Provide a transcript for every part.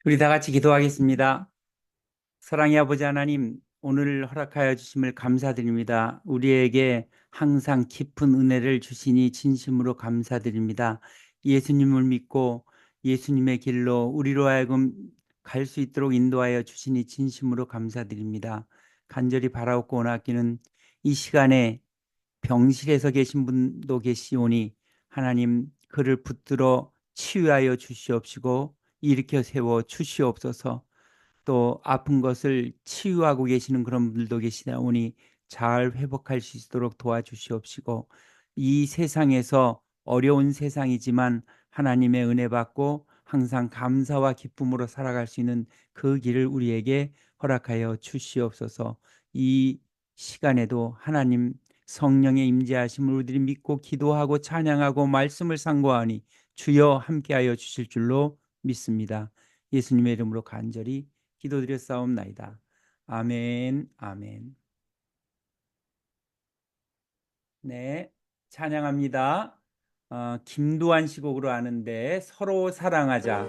우리 다 같이 기도하겠습니다. 사랑의 아버지 하나님, 오늘 허락하여 주심을 감사드립니다. 우리에게 항상 깊은 은혜를 주시니 진심으로 감사드립니다. 예수님을 믿고 예수님의 길로 우리로 하여금 갈 수 있도록 인도하여 주시니 진심으로 감사드립니다. 간절히 바라옵고 원하기는 이 시간에 병실에서 계신 분도 계시오니 하나님 그를 붙들어 치유하여 주시옵시고 일으켜 세워 주시옵소서. 또 아픈 것을 치유하고 계시는 그런 분들도 계시다오니 잘 회복할 수 있도록 도와주시옵시고, 이 세상에서 어려운 세상이지만 하나님의 은혜 받고 항상 감사와 기쁨으로 살아갈 수 있는 그 길을 우리에게 허락하여 주시옵소서. 이 시간에도 하나님 성령의 임재하심을 우리들이 믿고 기도하고 찬양하고 말씀을 상고하니 주여 함께하여 주실 줄로 믿습니다. 예수님의 이름으로 간절히 기도드렸사옵나이다. 아멘, 아멘. 네, 찬양합니다. 김두한 시곡으로 아는데 서로 사랑하자.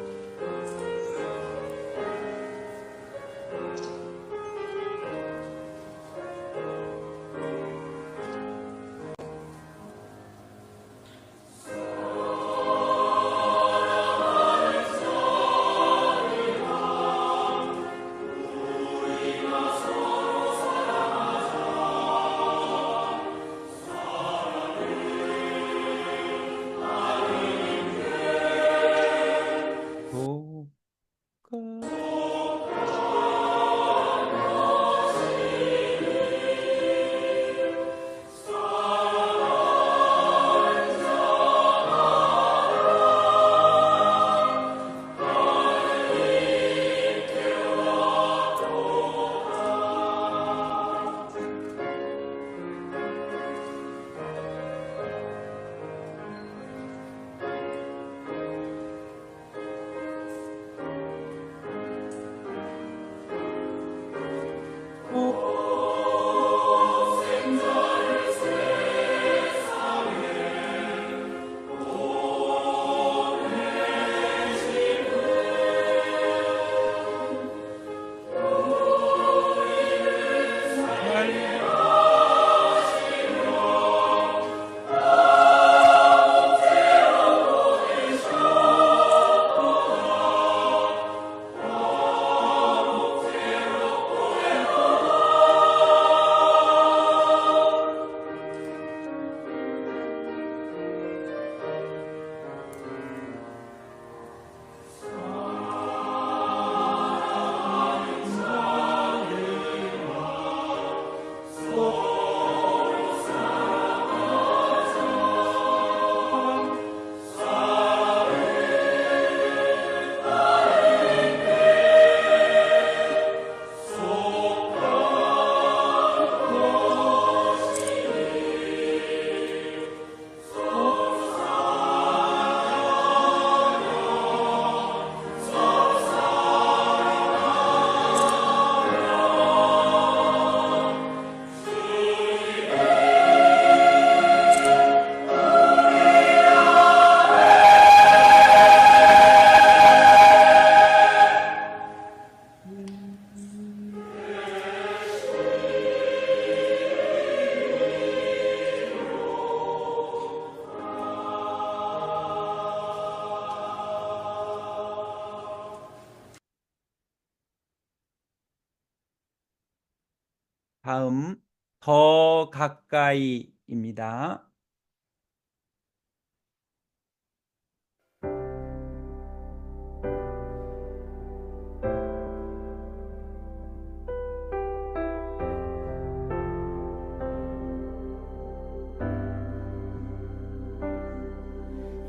다음 더 가까이입니다.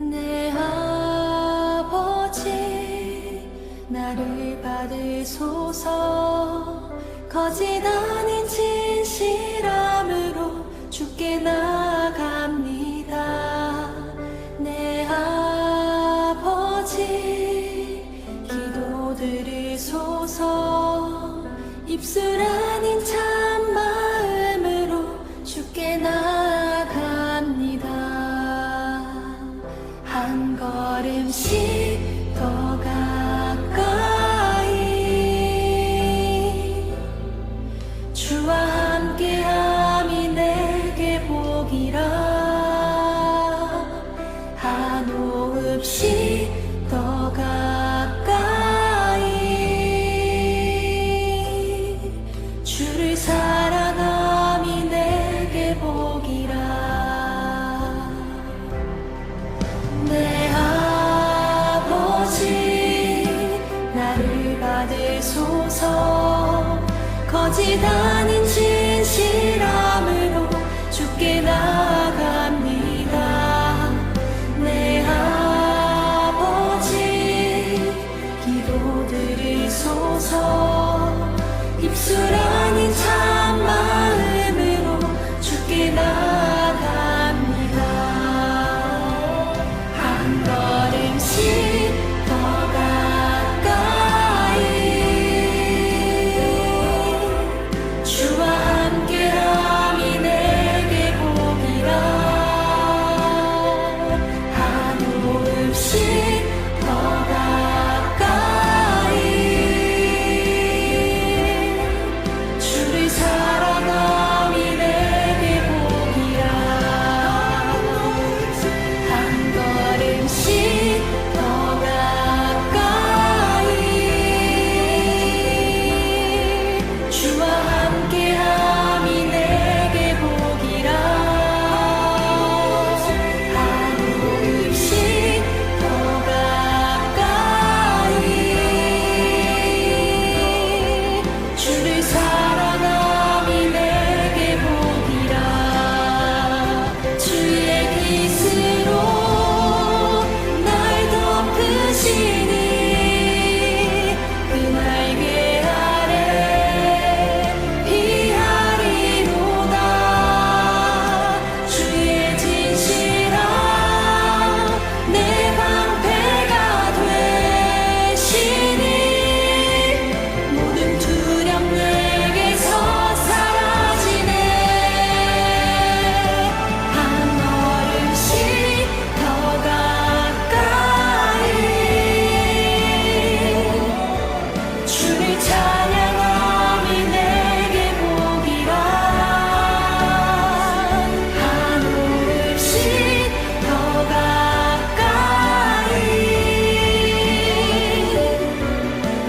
내 아버지 나를 받으소서. 거짓 아닌 진실함으로 주께 나아갑니다. 내 아버지 기도 들으소서. 입술 아닌 참 마음으로 주께 나아갑니다. 한 걸음씩 더 가까이 한없이 더 가까이 주를 사랑함이 내게 복이라. 내 아버지 나를 받으소서. 거짓 아닌 진실함으로 주께 나아갑니다. 내 아버지 기도 들으소서. 입술 아닌 참 마음으로 주께 나아갑니다. 한 걸음씩 더 가까이 주와 함께함이 내게 복이라. 한없이 더 가까이 주를 사랑함이 내게 복이라. 한 걸음씩 더 가까이 주와 함께함이 내게 복이라. 한없이 더 가까이 주를 사랑함이 내게 복이라. 주의 빛으로 날 덮으시니 그 날개 아래 피하리로다. 주의 진실함 내 방패가 되시니 모든 두려움 내게서 사라지네. 한 걸음씩 더 가까이 주를 찬양함이 내게 복이라. 한없이 더 가까이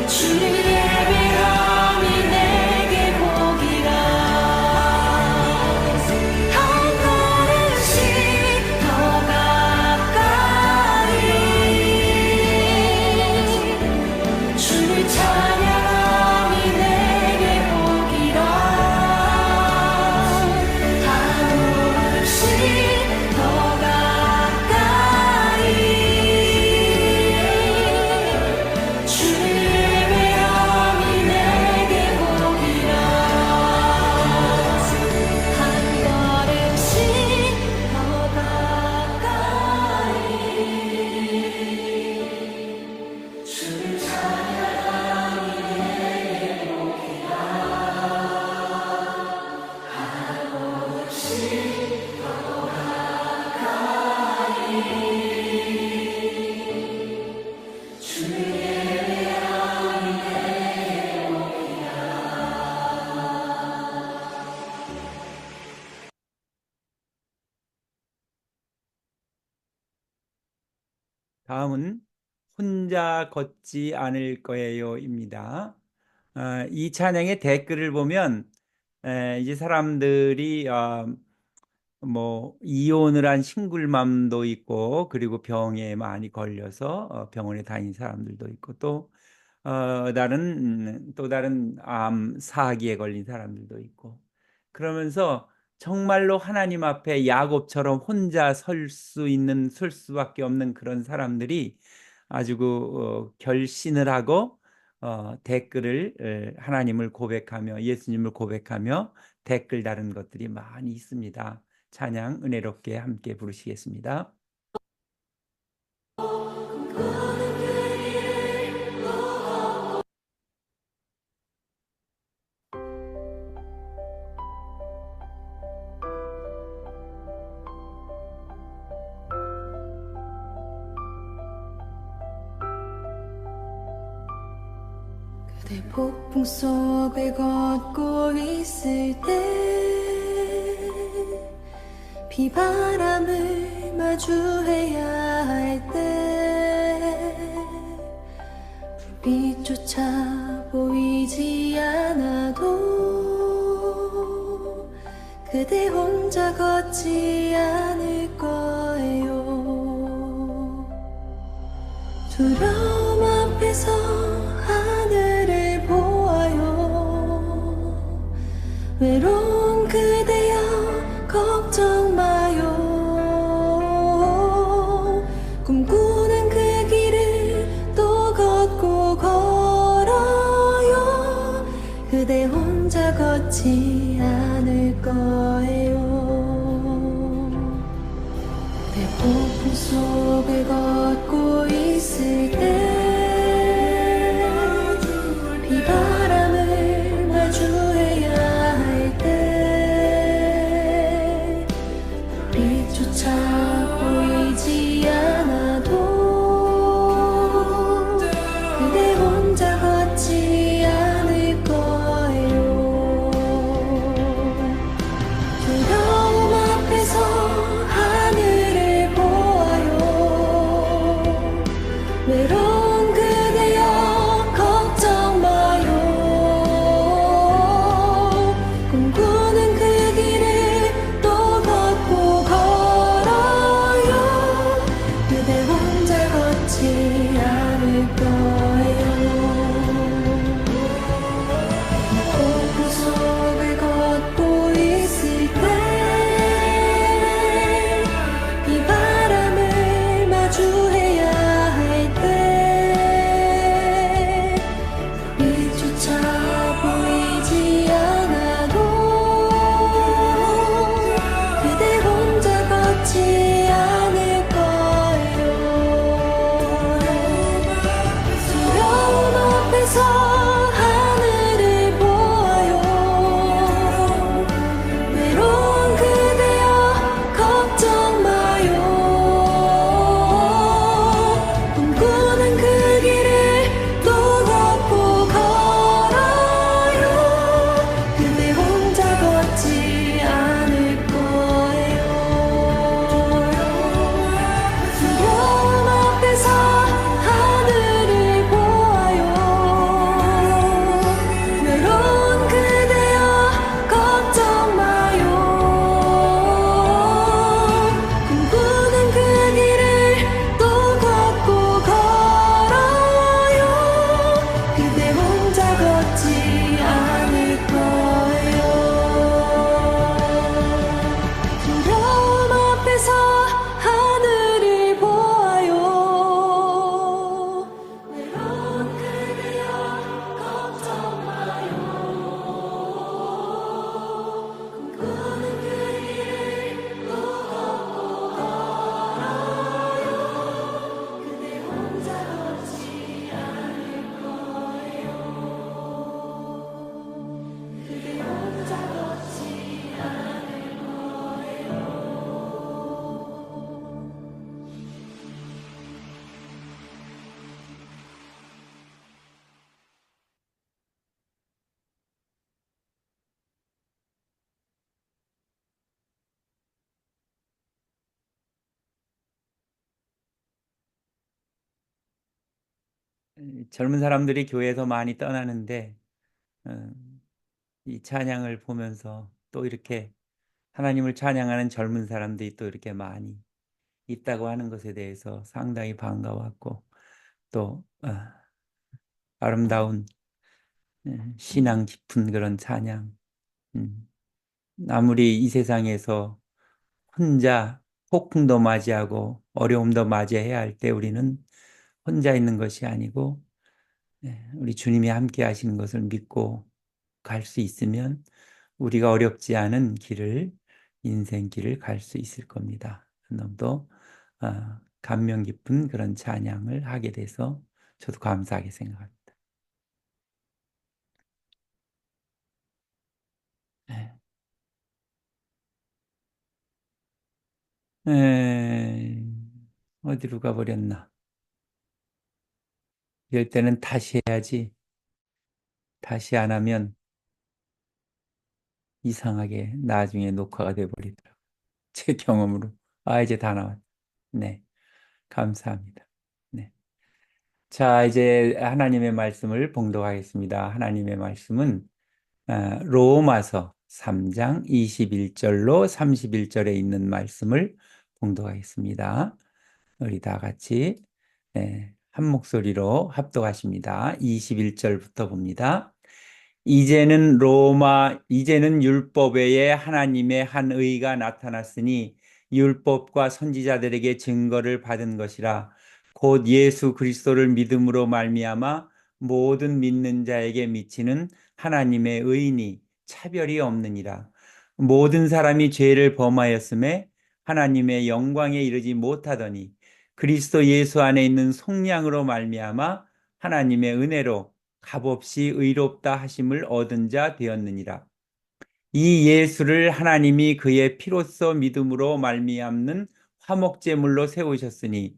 주를 예배함이 내게 복이라. 한 걸음씩 더 가까이 주를 찬양함이 내게 복이라. 한없이 더 가까이 주를 예배함이 내게 복이라. 한 걸음씩 더 가까이 주를 찬양함이 내게 복이라. 한없이 더 가까이 주를 예배함이 내게 복이라. 다음은 혼자 걷지 않을 거예요입니다. 이 찬양의 댓글을 보면 이제 사람들이 뭐 이혼을 한 싱글맘도 있고, 그리고 병에 많이 걸려서 병원에 다닌 사람들도 있고, 또 다른 암 사기에 걸린 사람들도 있고, 그러면서 정말로 하나님 앞에 야곱처럼 혼자 설 수밖에 없는 그런 사람들이 아주 결신을 하고 댓글을 하나님을 고백하며 예수님을 고백하며 댓글 다른 것들이 많이 있습니다. 찬양 은혜롭게 함께 부르시겠습니다. 그대 폭풍 속을 걷고 있을 때 비바람을 마주해야 할 때 불빛조차 보이지 않아도 그대 혼자 걷지 않을 거예요. 두려움 앞에서 하늘을 보아요. 외로운 그대여 걱정 마요. 꿈꾸는 그 길을 또 걷고 걸어요. 그대 혼자 걷지 않을 거예요. 내 폭풍 속을 걷고 있을 때 비바람을 마주해야 할 때 빛조차 보이지 않아도 그대 혼자 걷지 않을 거예요. 두려움 앞에서 하늘을 보아요. 외로운 그대여 걱정 마요. 꿈꾸는 그 길을 또 걷고 걸어요. 그대 혼자 걷지 않을 거예요. 폭풍 속을 걷고 있을 때 비바람을 마주해야 할 때 빛조차 보이지 않아도 그대 혼자 걷지 않을 거예요. 두려움 앞에서 하늘을 보아요. 외로운 그대여 걱정 마요. 꿈꾸는 그 길을 또 걷고 걸어요. 그대 혼자 걷지 않을 거예요. 두려움 앞에서 하늘을 보아요. 외로운 그대여 걱정 마요. 꿈꾸는 그 길을 또 걷고 걸어요. 그대 혼자 걷지 않을 거예요. 두려움 앞에서 하늘을 보아요. 외로운 그대여 걱정 마요. 꿈꾸는 그 길을 또 걷고 걸어요. 그대 혼자 걷지 않을 거예요. 그대 혼자 걷지 않을 거예요. 젊은 사람들이 교회에서 많이 떠나는데 어, 이 찬양을 보면서 또 이렇게 하나님을 찬양하는 젊은 사람들이 또 이렇게 많이 있다고 하는 것에 대해서 상당히 반가웠고 또 아름다운 신앙 깊은 그런 찬양. 아무리 이 세상에서 혼자 폭풍도 맞이하고 어려움도 맞이해야 할 때 우리는 혼자 있는 것이 아니고 우리 주님이 함께 하시는 것을 믿고 갈 수 있으면 우리가 어렵지 않은 길을 인생길을 갈 수 있을 겁니다. 너무도 감명 깊은 그런 찬양을 하게 돼서 저도 감사하게 생각합니다. 네. 어디로 가버렸나? 이럴 때는 다시 해야지. 다시 안 하면 이상하게 나중에 녹화가 돼버리더라고요. 제 경험으로. 이제 다 나왔다. 네, 감사합니다. 네. 자, 이제 하나님의 말씀을 봉독하겠습니다. 하나님의 말씀은 로마서 3장 21절로 31절에 있는 말씀을 봉독하겠습니다. 우리 다 같이 한 목소리로 합독하십니다. 21절부터 봅니다. 이제는 율법 외에 하나님의 한 의가 나타났으니 율법과 선지자들에게 증거를 받은 것이라. 곧 예수 그리스도를 믿음으로 말미암아 모든 믿는 자에게 미치는 하나님의 의니 차별이 없느니라. 모든 사람이 죄를 범하였음에 하나님의 영광에 이르지 못하더니 그리스도 예수 안에 있는 속량으로 말미암아 하나님의 은혜로 값없이 의롭다 하심을 얻은 자 되었느니라. 이 예수를 하나님이 그의 피로써 믿음으로 말미암는 화목제물로 세우셨으니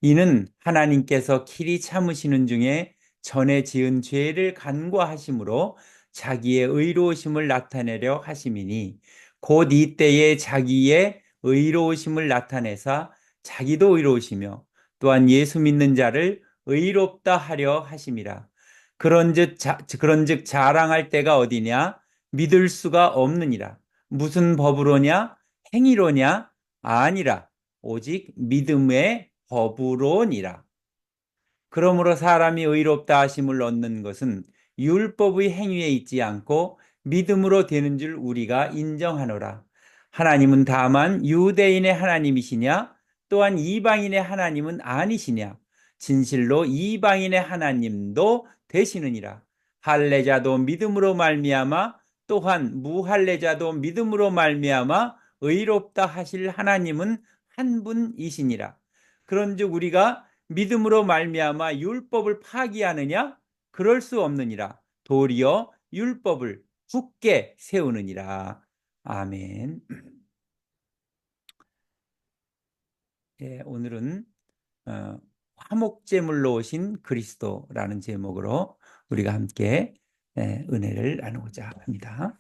이는 하나님께서 길이 참으시는 중에 전에 지은 죄를 간과하심으로 자기의 의로우심을 나타내려 하심이니 곧 이때에 자기의 의로우심을 나타내사 자기도 의로우시며 또한 예수 믿는 자를 의롭다 하려 하심이라. 그런즉 자랑할 때가 어디냐? 믿을 수가 없느니라. 무슨 법으로냐? 행위로냐? 아니라 오직 믿음의 법으로니라. 그러므로 사람이 의롭다 하심을 얻는 것은 율법의 행위에 있지 않고 믿음으로 되는 줄 우리가 인정하노라. 하나님은 다만 유대인의 하나님이시냐? 또한 이방인의 하나님은 아니시냐? 진실로 이방인의 하나님도 되시느니라. 할례자도 믿음으로 말미암아 또한 무할례자도 믿음으로 말미암아 의롭다 하실 하나님은 한 분이시니라. 그런즉 우리가 믿음으로 말미암아 율법을 파기하느냐? 그럴 수 없느니라. 도리어 율법을 굳게 세우느니라. 아멘. 오늘은 화목제물로 오신 그리스도라는 제목으로 우리가 함께 은혜를 나누고자 합니다.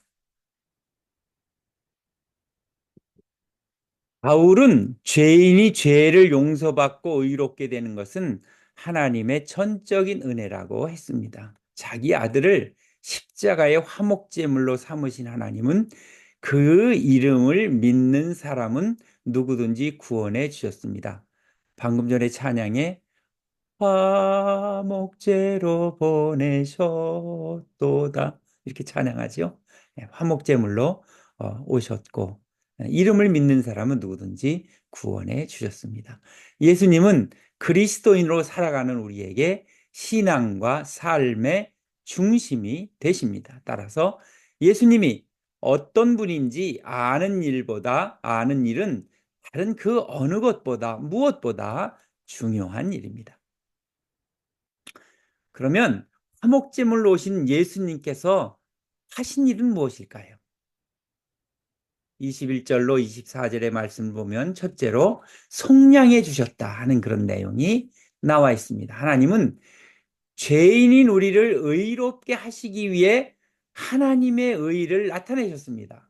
바울은 죄인이 죄를 용서받고 의롭게 되는 것은 하나님의 전적인 은혜라고 했습니다. 자기 아들을 십자가의 화목제물로 삼으신 하나님은 그 이름을 믿는 사람은 누구든지 구원해 주셨습니다. 방금 전에 찬양에 화목제로 보내셨도다 이렇게 찬양하죠. 화목제물로 오셨고 이름을 믿는 사람은 누구든지 구원해 주셨습니다. 예수님은 그리스도인으로 살아가는 우리에게 신앙과 삶의 중심이 되십니다. 따라서 예수님이 어떤 분인지 아는 일은 다른 그 어느 것보다 무엇보다 중요한 일입니다. 그러면 화목제물로 오신 예수님께서 하신 일은 무엇일까요? 21절로 24절의 말씀을 보면 첫째로 속량해 주셨다 하는 그런 내용이 나와 있습니다. 하나님은 죄인인 우리를 의롭게 하시기 위해 하나님의 의를 나타내셨습니다.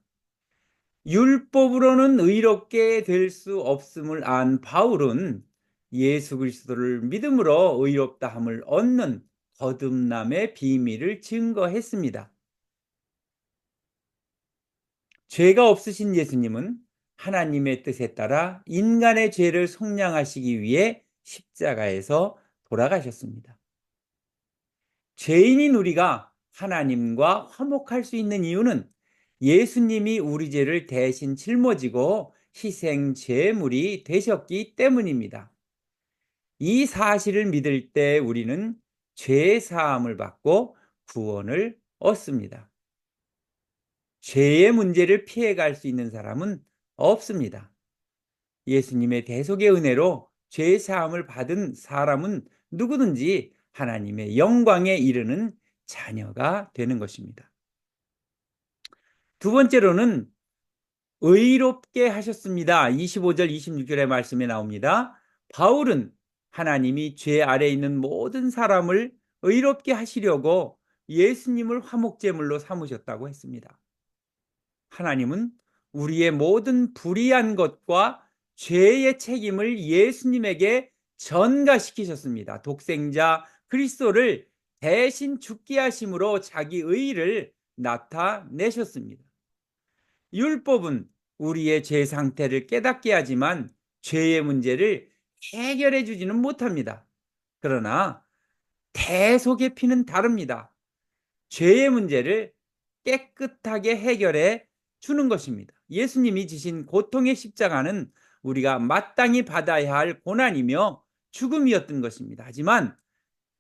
율법으로는 의롭게 될 수 없음을 안 바울은 예수 그리스도를 믿음으로 의롭다함을 얻는 거듭남의 비밀을 증거했습니다. 죄가 없으신 예수님은 하나님의 뜻에 따라 인간의 죄를 속량하시기 위해 십자가에서 돌아가셨습니다. 죄인인 우리가 하나님과 화목할 수 있는 이유는 예수님이 우리 죄를 대신 짊어지고 희생 제물이 되셨기 때문입니다. 이 사실을 믿을 때 우리는 죄 사함을 받고 구원을 얻습니다. 죄의 문제를 피해갈 수 있는 사람은 없습니다. 예수님의 대속의 은혜로 죄 사함을 받은 사람은 누구든지 하나님의 영광에 이르는 자녀가 되는 것입니다. 두 번째로는 의롭게 하셨습니다. 25절 26절의 말씀에 나옵니다. 바울은 하나님이 죄 아래 있는 모든 사람을 의롭게 하시려고 예수님을 화목제물로 삼으셨다고 했습니다. 하나님은 우리의 모든 불의한 것과 죄의 책임을 예수님에게 전가시키셨습니다. 독생자 그리스도를 대신 죽게 하심으로 자기 의의를 나타내셨습니다. 율법은 우리의 죄 상태를 깨닫게 하지만 죄의 문제를 해결해 주지는 못합니다. 그러나 대속의 피는 다릅니다. 죄의 문제를 깨끗하게 해결해 주는 것입니다. 예수님이 지신 고통의 십자가는 우리가 마땅히 받아야 할 고난이며 죽음이었던 것입니다. 하지만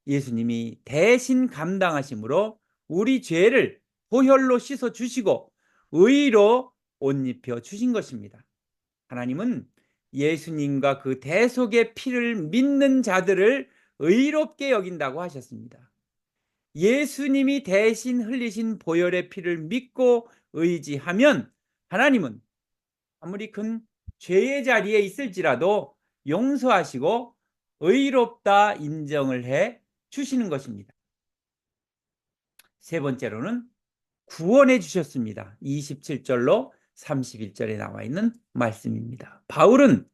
예수님이 대신 감당하심으로 우리 죄를 보혈로 씻어 주시고 의로 옷 입혀 주신 것입니다. 하나님은 예수님과 그 대속의 피를 믿는 자들을 의롭게 여긴다고 하셨습니다. 예수님이 대신 흘리신 보혈의 피를 믿고 의지하면 하나님은 아무리 큰 죄의 자리에 있을지라도 용서하시고 의롭다 인정을 해 주시는 것입니다. 세 번째로는 구원해 주셨습니다. 27절로 31절에 나와 있는 말씀입니다. 바울은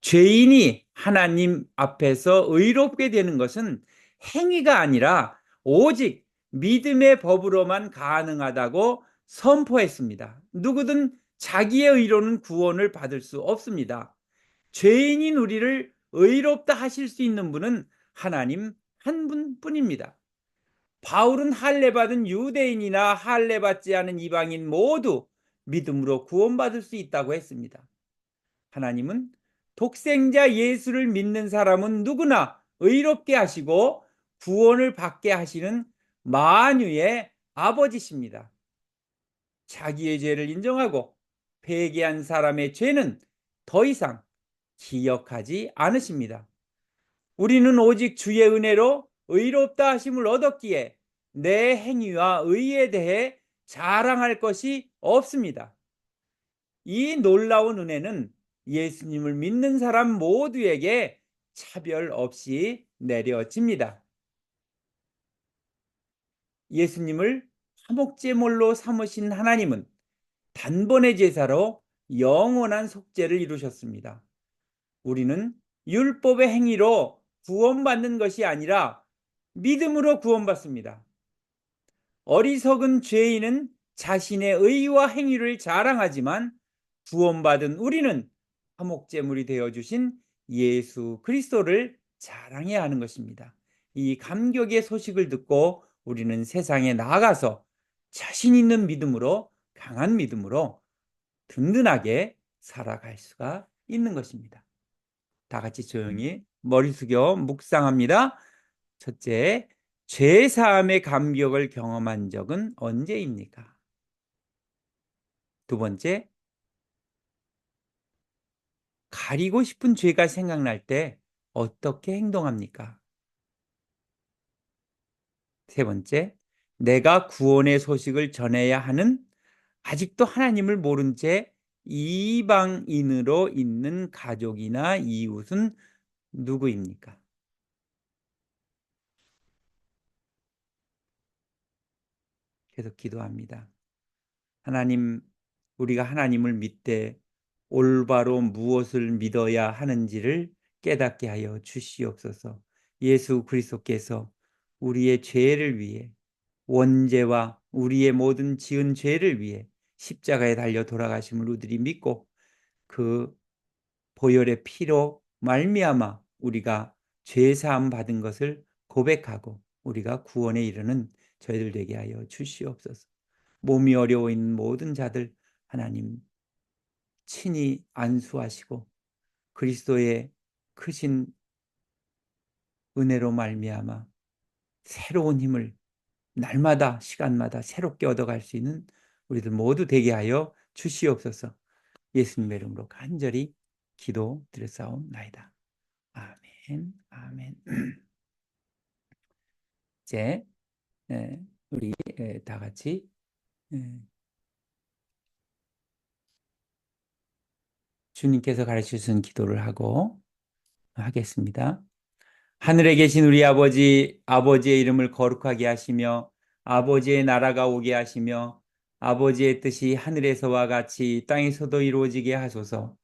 죄인이 하나님 앞에서 의롭게 되는 것은 행위가 아니라 오직 믿음의 법으로만 가능하다고 선포했습니다. 누구든 자기의 의로는 구원을 받을 수 없습니다. 죄인인 우리를 의롭다 하실 수 있는 분은 하나님 한 분뿐입니다. 바울은 할례 받은 유대인이나 할례 받지 않은 이방인 모두 믿음으로 구원받을 수 있다고 했습니다. 하나님은 독생자 예수를 믿는 사람은 누구나 의롭게 하시고 구원을 받게 하시는 만유의 아버지십니다. 자기의 죄를 인정하고 회개한 사람의 죄는 더 이상 기억하지 않으십니다. 우리는 오직 주의 은혜로 의롭다 하심을 얻었기에 내 행위와 의에 대해 자랑할 것이 없습니다. 이 놀라운 은혜는 예수님을 믿는 사람 모두에게 차별 없이 내려집니다. 예수님을 화목제물로 삼으신 하나님은 단번의 제사로 영원한 속죄를 이루셨습니다. 우리는 율법의 행위로 구원받는 것이 아니라 믿음으로 구원받습니다. 어리석은 죄인은 자신의 의와 행위를 자랑하지만 구원받은 우리는 화목제물이 되어주신 예수 그리스도를 자랑해야 하는 것입니다. 이 감격의 소식을 듣고 우리는 세상에 나아가서 자신 있는 믿음으로, 강한 믿음으로 든든하게 살아갈 수가 있는 것입니다. 다 같이 조용히 머리 숙여 묵상합니다. 첫째, 죄사함의 감격을 경험한 적은 언제입니까? 두 번째, 가리고 싶은 죄가 생각날 때 어떻게 행동합니까? 세 번째, 내가 구원의 소식을 전해야 하는 아직도 하나님을 모른 채 이방인으로 있는 가족이나 이웃은 누구입니까? 계속 기도합니다. 하나님, 우리가 하나님을 믿되 올바로 무엇을 믿어야 하는지를 깨닫게 하여 주시옵소서. 예수 그리스도께서 우리의 죄를 위해 원죄와 우리의 모든 지은 죄를 위해 십자가에 달려 돌아가심을 우리들이 믿고 그 보혈의 피로 말미암아 우리가 죄 사함 받은 것을 고백하고 우리가 구원에 이르는 저희들 되게 하여 주시옵소서. 몸이 어려워 있는 모든 자들 하나님 친히 안수하시고 그리스도의 크신 은혜로 말미암아 새로운 힘을 날마다 시간마다 새롭게 얻어갈 수 있는 우리들 모두 되게 하여 주시옵소서. 예수님의 이름으로 간절히 기도드렸사옵나이다. 아멘, 아멘. 이제 우리 다 같이 주님께서 가르치신 기도를 하고 하겠습니다. 하늘에 계신 우리 아버지, 아버지의 이름을 거룩하게 하시며 아버지의 나라가 오게 하시며 아버지의 뜻이 하늘에서와 같이 땅에서도 이루어지게 하소서.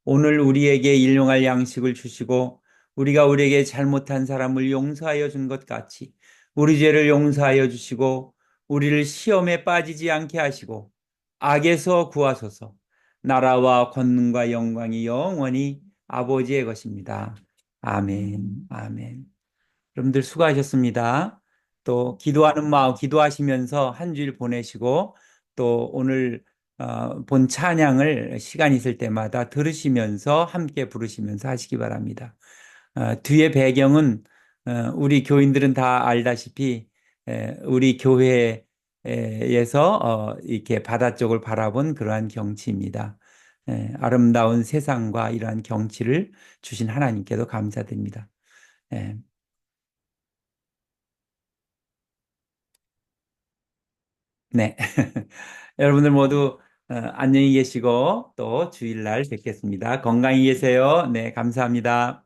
오늘 우리에게 일용할 양식을 주시고 우리가 우리에게 잘못한 사람을 용서하여 준 것 같이 우리 죄를 용서하여 주시고 우리를 시험에 빠지지 않게 하시고 악에서 구하소서. 나라와 권능과 영광이 영원히 아버지의 것입니다. 아멘. 아멘. 여러분들 수고하셨습니다. 또 기도하는 마음 기도하시면서 한 주일 보내시고 또 오늘 본 찬양을 시간 있을 때마다 들으시면서 함께 부르시면서 하시기 바랍니다. 뒤에 배경은 우리 교인들은 다 알다시피 우리 교회에서 이렇게 바다 쪽을 바라본 그러한 경치입니다. 아름다운 세상과 이러한 경치를 주신 하나님께도 감사드립니다. 예. 네. 여러분들 모두 안녕히 계시고 또 주일날 뵙겠습니다. 건강히 계세요. 네, 감사합니다.